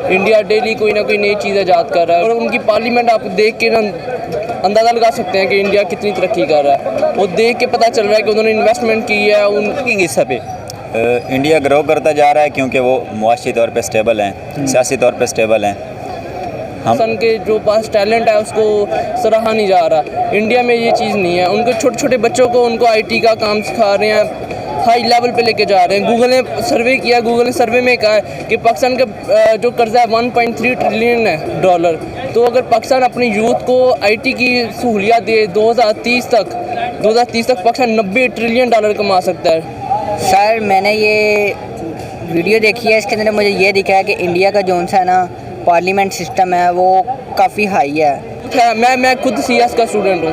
India daily कोई ना कोई नई चीज़ ईजाद कर रहा है, और उनकी पार्लियामेंट आप देख के ना अंदाज़ा लगा सकते हैं कि इंडिया कितनी तरक्की कर रहा है। वो देख के पता चल रहा है कि उन्होंने इन्वेस्टमेंट की है। उनकी हिस्सा पे इंडिया ग्रो करता जा रहा है क्योंकि वो मुआशी तौर पे स्टेबल हैं, सियासी तौर पे स्टेबल हैं। हम के जो पास टैलेंट है उसको सराहा नहीं जा रहा। इंडिया में ये चीज़ नहीं है। उनको छोटे छोटे बच्चों को उनको आईटी का काम सिखा रहे हैं, हाई लेवल पे लेके जा रहे हैं। गूगल ने सर्वे किया, गूगल ने सर्वे में कहा है कि पाकिस्तान का जो कर्जा है 1.3 ट्रिलियन है डॉलर। तो अगर पाकिस्तान अपनी यूथ को आईटी की सहूलियत दे 2030 तक पाकिस्तान 90 ट्रिलियन डॉलर कमा सकता है। सर मैंने ये वीडियो देखी है, इसके अंदर मुझे ये दिखा है कि इंडिया का जोन सा ना पार्लियामेंट सिस्टम है वो काफ़ी हाई है। मैं खुद सीएस का स्टूडेंट हूँ,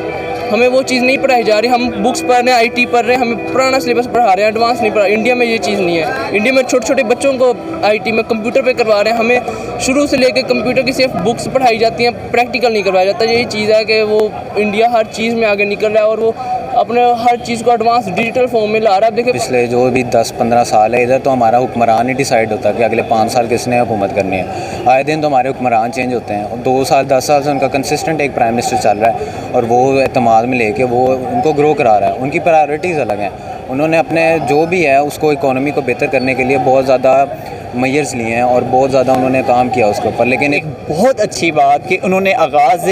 हमें वो चीज़ नहीं पढ़ाई जा रही। हम बुक्स पढ़ रहे हैं, आईटी पढ़ रहे हैं, हमें पुराना सिलेबस पढ़ा रहे हैं, एडवांस नहीं पढ़ा। इंडिया में ये चीज़ नहीं है। इंडिया में छोटे छोटे बच्चों को आईटी में कंप्यूटर पे करवा रहे हैं। हमें शुरू से लेकर कंप्यूटर की सिर्फ बुक्स पढ़ाई जाती हैं, प्रैक्टिकल नहीं करवाया जाता। यही चीज़ है कि वो इंडिया हर चीज़ में आगे निकल रहा है और वो अपने हर चीज़ को एडवांस डिजिटल फॉर्म में ला रहा है। अब देखिए पिछले जो भी 10-15 साल है इधर तो हमारा हुक्मरान ही डिसाइड होता है कि अगले 5 साल किसने हुकूमत करनी है। आए दिन तो हमारे हुक्मरान चेंज होते हैं और 2 साल 10 साल से उनका कंसिस्टेंट एक प्राइम मिनिस्टर चल रहा है और वो एतमाद में लेके वो उनको ग्रो करा रहा है। उनकी प्रायोरिटीज़ अलग हैं। उन्होंने अपने जो भी है उसको इकोनॉमी को बेहतर करने के लिए बहुत ज़्यादा मेजर्स लिए हैं और बहुत ज़्यादा उन्होंने काम किया उसके ऊपर। लेकिन एक बहुत अच्छी बात कि उन्होंने आगाज़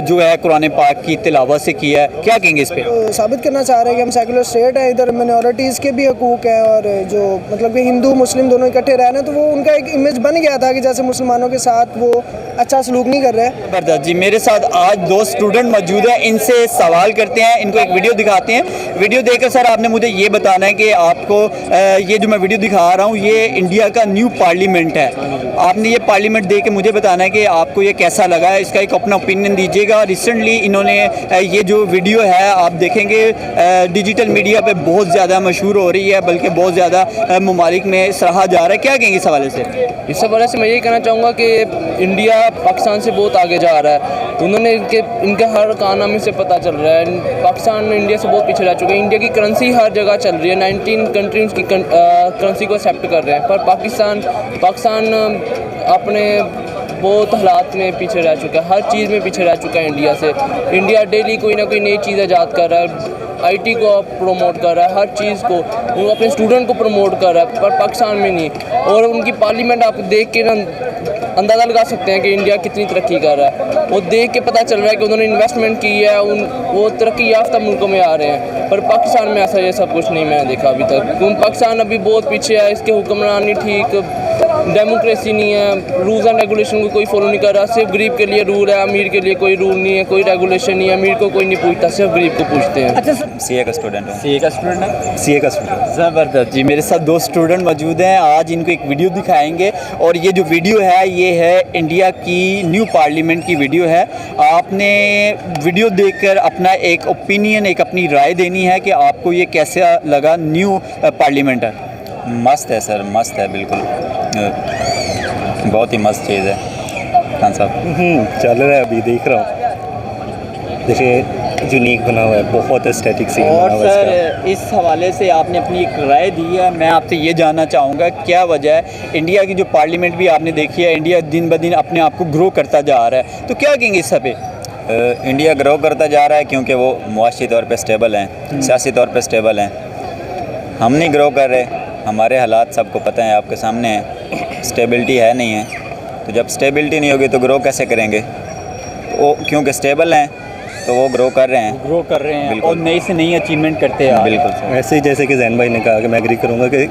जो है कुरान पाक की तिलावत से किया है। क्या कहेंगे इस पर? साबित करना चाह रहे हैं कि हम सेकुलर स्टेट है, इधर मिनॉरिटीज़ के भी हकूक़ हैं और जो मतलब कि हिंदू मुस्लिम दोनों इकट्ठे रहना, तो वो उनका एक इमेज बन गया था कि जैसे मुसलमानों के साथ वो अच्छा सलूक नहीं कर रहे। ज़बरदस्त जी, मेरे साथ आज 2 स्टूडेंट मौजूद हैं, इनसे सवाल करते हैं, इनको एक वीडियो दिखाते हैं। वीडियो देखकर सर आपने मुझे ये बताना है कि आपको ये जो मैं वीडियो दिखा रहा हूँ ये इंडिया का न्यू पार्लियामेंट है। आपने ये पार्लियामेंट देख के मुझे बताना है कि आपको ये कैसा लगा है, इसका एक अपना ओपिनियन दीजिएगा। रिसेंटली इन्होंने ये जो वीडियो है आप देखेंगे डिजिटल मीडिया पे बहुत ज़्यादा मशहूर हो रही है, बल्कि बहुत ज़्यादा ममालिक में सराहा जा रहा है। क्या कहेंगे इस हवाले से? इस हवाले से मैं यही कहना चाहूँगा कि इंडिया पाकिस्तान से बहुत आगे जा रहा है। उन्होंने इनके हर कारनामे से पता चल रहा है पाकिस्तान इंडिया से बहुत पीछे रह चुके हैं। इंडिया की करेंसी हर जगह चल रही है, 19 कंट्रीज़ की करेंसी को एक्सेप्ट कर रहे हैं, पर पाकिस्तान अपने बहुत हालात में पीछे रह चुका है, हर चीज़ में पीछे रह चुका है इंडिया से। इंडिया डेली कोई ना कोई नई चीज़ ईजाद कर रहा है, आईटी को प्रमोट कर रहा है, हर चीज़ को वो अपने स्टूडेंट को प्रमोट कर रहा है, पर पाकिस्तान में नहीं। और उनकी पार्लियामेंट आप देख के ना अंदाज़ा लगा सकते हैं कि इंडिया कितनी तरक्की कर रहा है। वो देख के पता चल रहा है कि उन्होंने इन्वेस्टमेंट की है, वो तरक्की याफ्ता मुल्कों में आ रहे हैं, पर पाकिस्तान में ऐसा ये सब कुछ नहीं मैंने देखा अभी तक। क्योंकि पाकिस्तान अभी बहुत पीछे है, इसके हुक्मरान नहीं ठीक, डेमोक्रेसी नहीं है, रूल्स एंड रेगुलेशन को कोई फॉलो नहीं कर रहा। सिर्फ गरीब के लिए रूल है, अमीर के लिए कोई रूल नहीं है, कोई रेगुलेशन नहीं है। अमीर को कोई नहीं पूछता, सिर्फ गरीब को पूछते हैं। अच्छा सीए का स्टूडेंट हूँ। सीए का स्टूडेंट है? सीए का स्टूडेंट। ज़बरदस्त जी, मेरे साथ 2 स्टूडेंट मौजूद हैं। आज इनको एक वीडियो दिखाएंगे और ये जो वीडियो है ये है इंडिया की न्यू पार्लियामेंट की वीडियो है। आपने वीडियो देखकर अपना एक ओपिनियन, एक अपनी राय देनी है कि आपको ये कैसा लगा न्यू पार्लियामेंट है। मस्त है सर, मस्त है, बिल्कुल बहुत ही मस्त चीज़ है। खान साहब चल रहा है, अभी देख रहा हूँ। देखिए यूनिक बना हुआ है, बहुत एस्थेटिक सीन और बना हुआ है सर इस हवाले से आपने अपनी एक राय दी है, मैं आपसे ये जानना चाहूँगा क्या वजह है इंडिया की जो पार्लियामेंट भी आपने देखी है, इंडिया दिन ब दिन अपने आप को ग्रो करता जा रहा है, तो क्या कहेंगे इस पे? इंडिया ग्रो करता जा रहा है क्योंकि वो मुआशी तौर पे स्टेबल हैं, सियासी तौर पे स्टेबल हैं। हम नहीं ग्रो कर रहे, हमारे हालात सबको पता है, आपके सामने है, स्टेबिलिटी है नहीं है। तो जब स्टेबिलिटी नहीं होगी तो ग्रो कैसे करेंगे? वो क्योंकि स्टेबल हैं तो वो ग्रो कर रहे हैं और नई से नई अचीवमें करते हैं। बिल्कुल। ऐसे ही जैसे कि जैन भाई ने कहा कि मैं एग्री करूँगा कि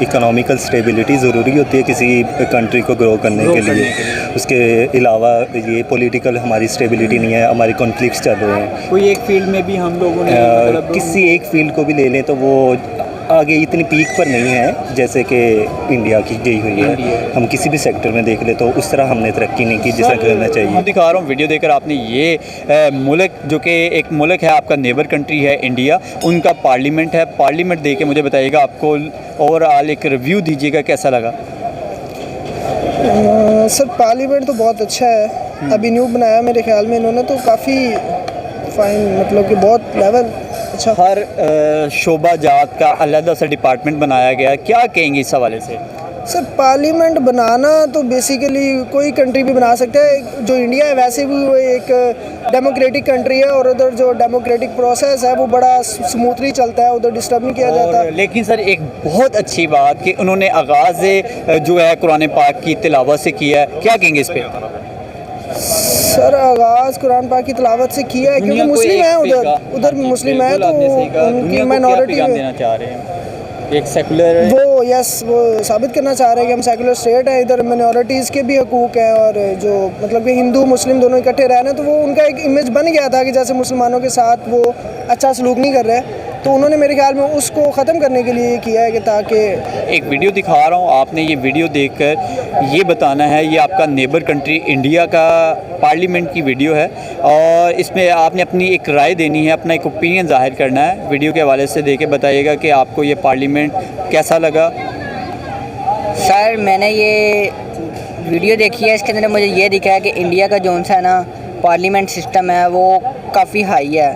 इकोनॉमिकल स्टेबिलिटी ज़रूरी होती है किसी कंट्री को ग्रो करने के लिए। उसके अलावा ये पॉलिटिकल हमारी स्टेबिलिटी नहीं है, हमारी कॉन्फ्लिक्ट्स चल रहे हैं। कोई एक फील्ड में भी हम लोगों ने मतलब किसी एक फील्ड को भी ले लें तो वो आगे इतनी पीक पर नहीं है जैसे कि इंडिया की गई हुई है। हम किसी भी सेक्टर में देख ले तो उस तरह हमने तरक्की नहीं की जितना करना चाहिए। मैं दिखा रहा हूँ वीडियो देखकर आपने ये मुल्क जो कि एक मुल्क है आपका नेबर कंट्री है इंडिया, उनका पार्लियामेंट है। पार्लियामेंट देख के मुझे बताइएगा, आपको ओवरऑल एक रिव्यू दीजिएगा कैसा लगा। सर पार्लियामेंट तो बहुत अच्छा है, अभी न्यू बनाया मेरे ख्याल में इन्होंने, तो काफ़ी फाइन, मतलब कि बहुत लेवल अच्छा। हर शोबा जात का अलग सा डिपार्टमेंट बनाया गया है, क्या कहेंगे इस हवाले से? सर पार्लियामेंट बनाना तो बेसिकली कोई कंट्री भी बना सकता है, जो इंडिया है वैसे भी वो एक डेमोक्रेटिक कंट्री है और उधर जो डेमोक्रेटिक प्रोसेस है वो बड़ा स्मूथली चलता है, उधर डिस्टर्ब नहीं किया जाता। लेकिन सर एक बहुत अच्छी बात कि उन्होंने आगाज़ जो है कुरान पाक की तिलावत से किया है, क्या कहेंगे इस पे? सर आगाज़ कुरान पाक की तिलावत से किया है क्योंकि मुस्लिम है, उधर मुस्लिम है तो उनकी माइनॉरिटी देना चाह रहे हैं एक सेकुलर वो साबित करना चाह रहे हैं कि हम सेकुलर स्टेट है, इधर मिनॉरिटीज़ के भी हकूक़ हैं और जो मतलब कि हिंदू मुस्लिम दोनों इकट्ठे रहना, तो वो उनका एक इमेज बन गया था कि जैसे मुसलमानों के साथ वो अच्छा सलूक नहीं कर रहे, तो उन्होंने मेरे ख्याल में उसको ख़त्म करने के लिए किया है कि ताकि एक वीडियो दिखा रहा हूँ, आपने ये वीडियो देखकर ये बताना है, ये आपका नेबर कंट्री इंडिया का पार्लियामेंट की वीडियो है और इसमें आपने अपनी एक राय देनी है, अपना एक ओपिनियन जाहिर करना है। वीडियो के हवाले से देके बताइएगा कि आपको ये पार्लियामेंट कैसा लगा। सर मैंने ये वीडियो देखी है, इसके अंदर मुझे ये दिखा है कि इंडिया का जोन सा ना पार्लियामेंट सिस्टम है वो काफ़ी हाई है,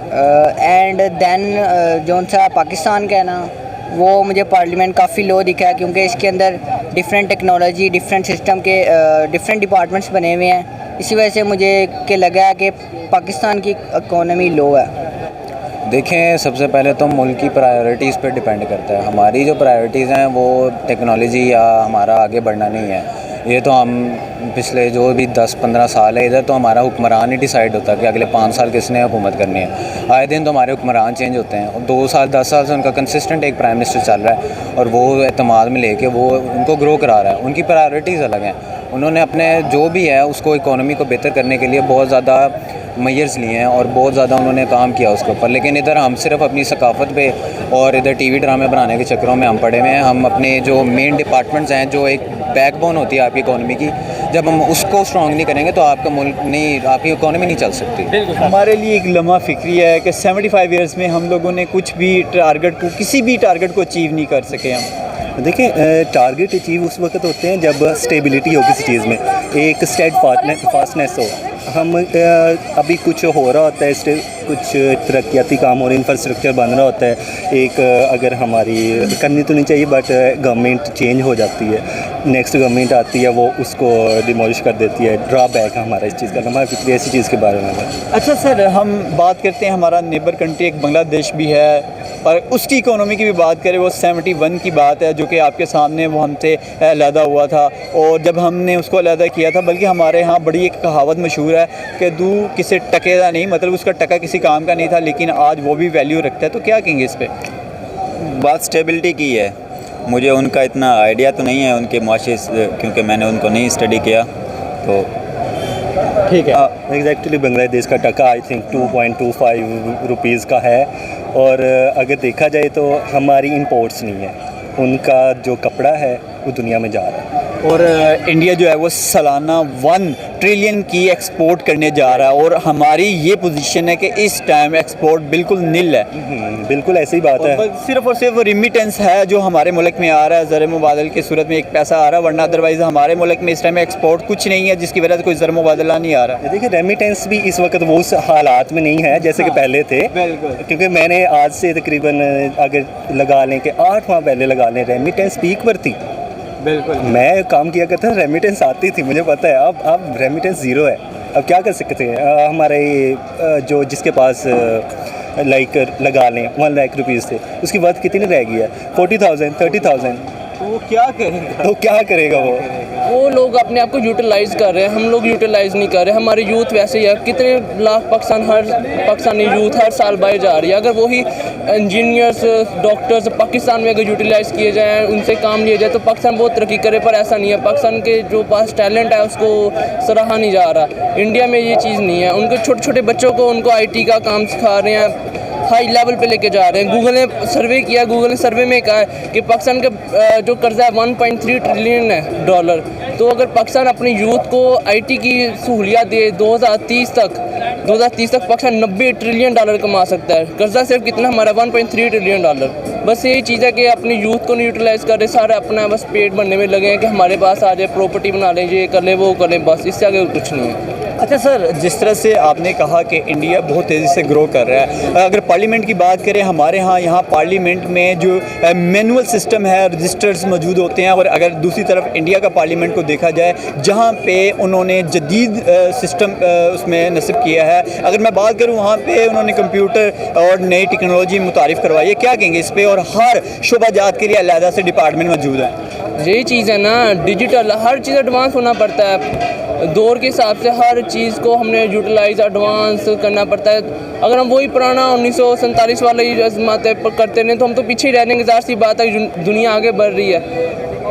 एंड देन जोन सा पाकिस्तान का है ना वो मुझे पार्लियामेंट काफ़ी लो दिखा है, क्योंकि इसके अंदर डिफरेंट टेक्नोलॉजी डिफरेंट सिस्टम के डिफरेंट डिपार्टमेंट्स बने हुए हैं। इसी वजह से मुझे के लगा है कि पाकिस्तान की इकोनॉमी लो है। देखें, सबसे पहले तो मुल्क की प्रायोरिटीज़ पे डिपेंड करता है। हमारी जो प्रायोरिटीज़ हैं वो टेक्नोलॉजी या हमारा आगे बढ़ना नहीं है। ये तो हम पिछले जो भी 10-15 साल है इधर तो हमारा हुक्मरान ही डिसाइड होता है कि अगले 5 साल किसने हुकूमत करनी है। आए दिन तो हमारे हुक्मरान चेंज होते हैं और 2 साल 10 साल से उनका कंसिस्टेंट एक प्राइम मिनिस्टर चल रहा है और वो एतमाद में लेके वो उनको ग्रो करा रहा है। उनकी प्रायोरिटीज़ अलग हैं। उन्होंने अपने जो भी है उसको इकोनॉमी को बेहतर करने के लिए बहुत ज़्यादा मेजर्स लिए हैं और बहुत ज़्यादा उन्होंने काम किया उसके ऊपर, लेकिन इधर हम सिर्फ अपनी सकाफ़त पे और इधर टीवी ड्रामे बनाने के चक्करों में हम पड़े हुए हैं। हम अपने जो मेन डिपार्टमेंट्स हैं, जो एक बैकबोन होती है आपकी इकोनॉमी की, जब हम उसको स्ट्रॉन्ग नहीं करेंगे तो आपका मुल्क नहीं, आपकी इकोनॉमी नहीं चल सकती। हमारे लिए एक लम्हा फिक्री है कि 75 ईयर्स में हम लोगों ने कुछ भी टारगेट को, किसी भी टारगेट को अचीव नहीं कर सके। हम देखें, टारगेट अचीव उस वक्त होते हैं जब स्टेबिलिटी हो किसी चीज़ में, एक स्टेड फास्टनेस हो। हम अभी कुछ हो रहा होता है, कुछ तरक्याती काम हो रहे, इंफ्रास्ट्रक्चर बन रहा होता है, एक अगर हमारी करनी तो नहीं चाहिए बट गवर्नमेंट चेंज हो जाती है, नेक्स्ट गवर्नमेंट आती है, वो उसको डिमोलिश कर देती है। ड्रॉबैक है हमारा इस चीज़ का, हमारी फिक्र ऐसी चीज़ के बारे में है। अच्छा सर, हम बात करते हैं, हमारा नेबर कंट्री एक बांग्लादेश भी है और उसकी इकोनॉमी की भी बात करें, वो 71 की बात है जो कि आपके सामने वो हमसे अलहदा हुआ था और जब हमने उसको अलहदा किया था, बल्कि हमारे यहाँ बड़ी एक कहावत मशहूर है कि दू किसी टके का नहीं, मतलब उसका टका किसी काम का नहीं था, लेकिन आज वो भी वैल्यू रखता है। तो क्या कहेंगे इस पर? बात स्टेबिलिटी की है। मुझे उनका इतना आइडिया तो नहीं है उनके मुआशरे, क्योंकि मैंने उनको नहीं स्टडी किया, तो ठीक है। एग्जैक्टली बांग्लादेश का टका आई थिंक 2.25 रुपीज़ का है और अगर देखा जाए तो हमारी इंपोर्ट्स नहीं है, उनका जो कपड़ा है वो दुनिया में जा रहा है। और इंडिया जो है वो सालाना 1 ट्रिलियन की एक्सपोर्ट करने जा रहा है और हमारी ये पोजीशन है कि इस टाइम एक्सपोर्ट बिल्कुल नील है। बिल्कुल ऐसी बात है। सिर्फ और सिर्फ रिमिटेंस है जो हमारे मुल्क में आ रहा है, ज़र मुबादल की सूरत में एक पैसा आ रहा है, वरना अदरवाइज़ हमारे मुल्क में इस टाइम एक्सपोर्ट कुछ नहीं है, जिसकी वजह से कोई ज़र मुबादला नहीं आ रहा। देखिए, रेमिटेंस भी इस वक्त वो उस हालात में नहीं है जैसे कि पहले थे, क्योंकि मैंने आज से तकरीबन अगर लगा लें कि 8 माह पहले लगा लें, रेमिटेंस पीक पर थी। बिल्कुल, मैं काम किया करता था, रेमिटेंस आती थी, मुझे पता है। अब रेमिटेंस ज़ीरो है। अब क्या कर सकते हैं? हमारे जो जिसके पास लाइक लगा लें 1 लाख रुपीज़ थे, उसकी बात कितनी रह गई है? 40,000 30,000। तो वो क्या करेगा? तो क्या करेगा वो लोग अपने आप को यूटिलाइज़ कर रहे हैं, हम लोग यूटिलाइज़ नहीं कर रहे। हमारी यूथ वैसे ही है, कितने लाख पाकिस्तानी यूथ हर साल बाहर जा रही है। अगर वही इंजीनियर्स डॉक्टर्स पाकिस्तान में अगर यूटिलाइज़ किए जाएँ, उनसे काम लिया जाए तो पाकिस्तान बहुत तरक्की करे, पर ऐसा नहीं है। पाकिस्तान के जो पास टैलेंट है उसको सराहा नहीं जा रहा। इंडिया में ये चीज़ नहीं है। उनके छोटे छोटे बच्चों को उनको IT का काम सिखा रहे हैं, हाई लेवल पे लेके जा रहे हैं। गूगल ने सर्वे किया, गूगल ने सर्वे में कहा है कि पाकिस्तान का जो कर्जा है 1.3 ट्रिलियन है डॉलर। तो अगर पाकिस्तान अपनी यूथ को IT की सहूलियत दे 2030 तक पाकिस्तान $90 ट्रिलियन कमा सकता है। कर्जा सिर्फ कितना हमारा 1.3 ट्रिलियन डॉलर। बस यही चीज़ है कि अपनी यूथ को यूटिलाइज़ कर रहे, सारे अपना बस पेट भरने में लगे हैं कि हमारे पास आ जाए, प्रॉपर्टी बना लें, ये कर लें, वो कर लें, बस इससे आगे कुछ नहीं है। अच्छा सर, जिस तरह से आपने कहा कि इंडिया बहुत तेज़ी से ग्रो कर रहा है, अगर पार्लियामेंट की बात करें, हमारे यहाँ पार्लियामेंट में जो मैनुअल सिस्टम है, रजिस्टर्स मौजूद होते हैं, और अगर दूसरी तरफ इंडिया का पार्लियामेंट को देखा जाए जहाँ पे उन्होंने जदीद सिस्टम उसमें नस्ब किया है, अगर मैं बात करूँ वहाँ पे उन्होंने कंप्यूटर और नई टेक्नोलॉजी मुतारिफ़ करवाई है, क्या कहेंगे इस पर? और हर शोबाजात के लिए अलहदा से डिपार्टमेंट मौजूद है। यही चीज़ है ना, डिजिटल हर चीज़ एडवांस होना पड़ता है, दौर के हिसाब से हर चीज़ को हमने यूटिलाइज एडवांस करना पड़ता है। अगर हम वही पुराना 1947 वाला ही आजमाते करते रहें तो हम तो पीछे ही रह जाएंगे। ज़ाहिर सी बात है, दुनिया आगे बढ़ रही है।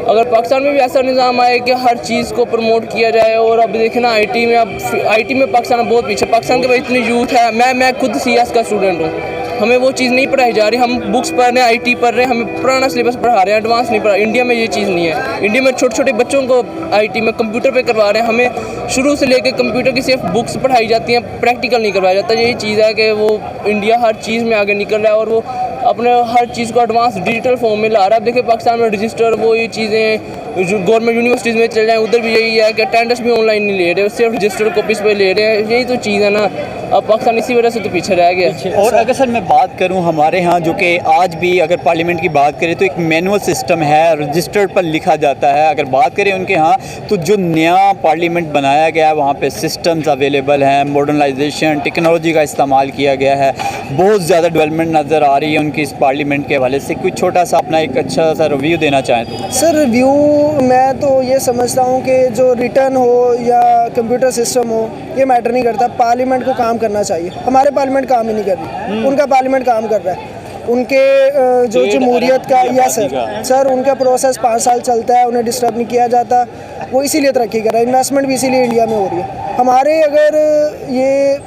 अगर पाकिस्तान में भी ऐसा निज़ाम आए कि हर चीज़ को प्रमोट किया जाए, और अब देखें ना आईटी में पाकिस्तान बहुत पीछे, पाकिस्तान के पास इतनी यूथ है। मैं खुद CS का स्टूडेंट हूँ, हमें वो चीज़ नहीं पढ़ाई जा रही, हम बुक्स पढ़ रहे हैं, IT पढ़ रहे हैं, हमें पुराना सिलेबस पढ़ा रहे हैं, एडवांस नहीं पढ़ा। इंडिया में ये चीज़ नहीं है। इंडिया में छोटे छोटे बच्चों को IT में कंप्यूटर पे करवा रहे हैं, हमें शुरू से लेकर कंप्यूटर की सिर्फ बुक्स पढ़ाई जाती हैं, प्रैक्टिकल नहीं करवाया जाता। यही चीज़ है कि वो इंडिया हर चीज़ में आगे निकल रहा है और वो अपने हर चीज़ को एडवांस डिजिटल फॉर्म में ला रहा है। अब देखिए पाकिस्तान में रजिस्टर, वो ये चीज़ें जो गवर्नमेंट यूनिवर्सिटीज़ में चल जाएँ, उधर भी यही है कि अटेंडेंस भी ऑनलाइन नहीं ले रहे, सिर्फ रजिस्टर कॉपीज़ पे ले रहे हैं। यही तो चीज़ है ना, अब पाकिस्तान इसी वजह से तो पीछे रह गया। और अगर सर मैं बात करूं हमारे यहाँ, जो कि आज भी अगर पार्लियामेंट की बात करें तो एक मैनुअल सिस्टम है, रजिस्टर पर लिखा जाता है। अगर बात करें उनके यहाँ, तो जो नया पार्लियामेंट बनाया गया है वहाँ पे सिस्टम्स अवेलेबल हैं, मॉडर्नाइजेशन टेक्नोलॉजी का इस्तेमाल किया गया है, बहुत ज़्यादा डेवलपमेंट नज़र आ रही है उनकी इस पार्लियामेंट के हवाले से। कुछ छोटा सा अपना एक अच्छा सा रिव्यू देना चाहें तो? सर रिव्यू मैं तो ये समझता हूँ कि जो रिटर्न हो या कंप्यूटर सिस्टम हो, ये मैटर नहीं करता। पार्लियामेंट को काम करना चाहिए। हमारे पार्लियामेंट काम ही नहीं कर रही, उनका पार्लियामेंट काम कर रहा है। उनके जो जमहूरियत का, या सर उनका प्रोसेस 5 साल चलता है, उन्हें डिस्टर्ब नहीं किया जाता, वो इसीलिए तरक्की कर रहा है। इन्वेस्टमेंट भी इसीलिए इंडिया में हो रही है। हमारे अगर ये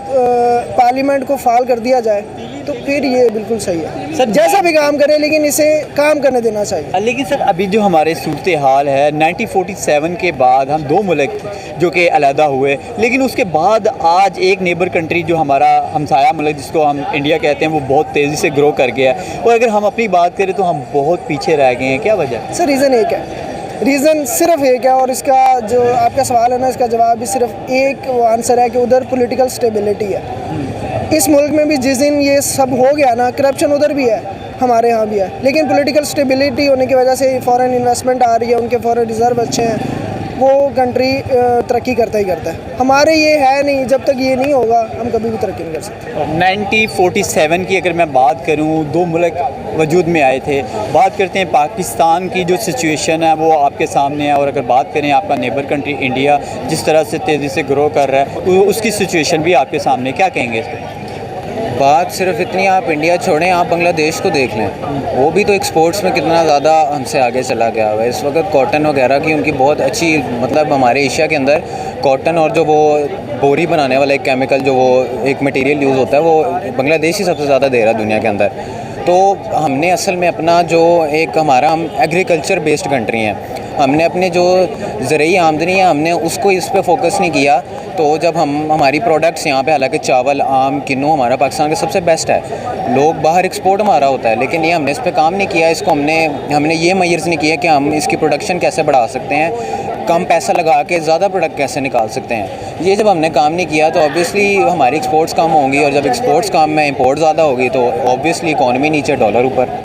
पार्लियामेंट को फाल कर दिया जाए तो फिर ये बिल्कुल सही है सर, जैसा भी काम करे, लेकिन इसे काम करने देना चाहिए। लेकिन सर अभी जो हमारे सूरत हाल है, 1947 के बाद हम 2 मुल्क जो कि अलहदा हुए, लेकिन उसके बाद आज एक नेबर कंट्री जो हमारा हमसाया मुल्क जिसको हम इंडिया कहते हैं, वो बहुत तेज़ी से ग्रो कर गया है। और अगर हम अपनी बात करें तो हम बहुत पीछे रह गए हैं। क्या वजह? सर रीज़न एक है, रीज़न सिर्फ एक है, और इसका जो आपका सवाल है ना, इसका जवाब भी सिर्फ एक वो आंसर है कि उधर पॉलिटिकल स्टेबिलिटी है। इस मुल्क में भी जिस दिन ये सब हो गया ना, करप्शन उधर भी है, हमारे यहाँ भी है, लेकिन पॉलिटिकल स्टेबिलिटी होने की वजह से फ़ॉरेन इन्वेस्टमेंट आ रही है, उनके फ़ॉरेन रिज़र्व अच्छे हैं, वो कंट्री तरक्की करता ही करता है। हमारे ये है नहीं, जब तक ये नहीं होगा हम कभी भी तरक्की नहीं कर सकते। 1947 की अगर मैं बात करूं, 2 मुल्क वजूद में आए थे। बात करते हैं पाकिस्तान की जो सिचुएशन है वो आपके सामने है, और अगर बात करें आपका नेबर कंट्री इंडिया जिस तरह से तेज़ी से ग्रो कर रहा है, तो उसकी सिचुएशन भी आपके सामने, क्या कहेंगे इस पर? बात सिर्फ इतनी, आप इंडिया छोड़ें, आप बांग्लादेश को देख लें, वो भी तो एक्सपोर्ट्स में कितना ज़्यादा हमसे आगे चला गया हुआ है। इस वक्त कॉटन वगैरह की उनकी बहुत अच्छी, मतलब हमारे एशिया के अंदर कॉटन और जो वो बोरी बनाने वाला एक केमिकल, जो वो एक मटेरियल यूज़ होता है, वो बांग्लादेश ही सबसे ज़्यादा दे रहा है दुनिया के अंदर। तो हमने असल में अपना जो एक हम एग्रीकल्चर बेस्ड कंट्री हैं, हमने अपने जो ज़रूरी आमदनी है हमने उसको इस पे फोकस नहीं किया। तो जब हमारी प्रोडक्ट्स यहाँ पे, हालांकि चावल, आम, किन्नू हमारा पाकिस्तान का सबसे बेस्ट है, लोग बाहर एक्सपोर्ट हमारा होता है, लेकिन ये हमने इस पे काम नहीं किया। इसको हमने ये मेजर्स नहीं किया कि हम इसकी प्रोडक्शन कैसे बढ़ा सकते हैं, कम पैसा लगा के ज़्यादा प्रोडक्ट कैसे निकाल सकते हैं। ये जब हमने काम नहीं किया तो ऑब्वियसली हमारी एक्सपोर्ट्स कम होंगी, और जब एक्सपोर्ट्स कम में इंपोर्ट ज़्यादा होगी तो ऑब्वियसली इकॉनमी नीचे, डॉलर ऊपर।